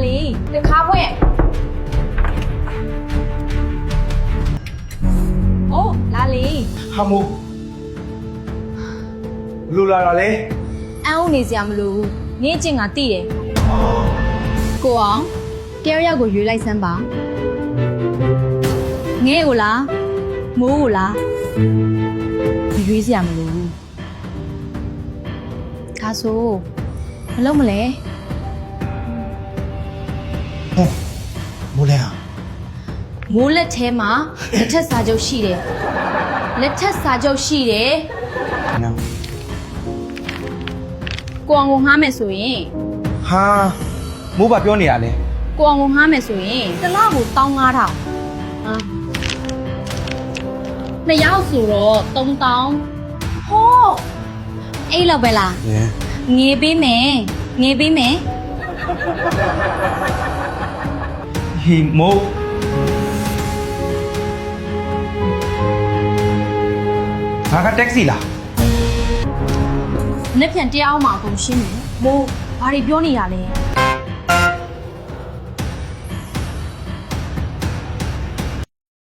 လီတခါဖွင့်အိုးလာလီ ဟာမိုးလူလာတာလေ အန်းဦးနေစရာမလိုဘူးငင်းချင်းကတိတယ်ကိုအောင်တယောက်ယောက်ကိုရွေးလိုက်စမ်းပါငဲကိုလားမိုးကိုလားရွေးစရာမလိုဘူးဒါဆိုမလုပ်မလဲ ဟဲ့မိုးလဲဟာ မိုးလက်ထဲမှာလက်ထက်စာချုပ်ရှိတယ်လက်ထက်စာချုပ်ရှိတယ် နော် ကိုအောင်ကိုငှားမယ်ဆိုရင် ဟာမိုးဘာပြောနေရလဲ ကိုအောင်ကိုငှားမယ်ဆိုရင်တစ်လကို15000နှစ်ယောက်ဆိုတော့3000ဟောအဲ့လောက်ပဲလား ဟဲ့ ငေးပေးမယ်ငေးပေးမယ် ဟီမိုးဟာကတက္ကစီလား နှစ်ပြန်တရားအောင်မှာအကုန်ရှင်းမယ်မိုးဘာတွေပြောနေရလဲ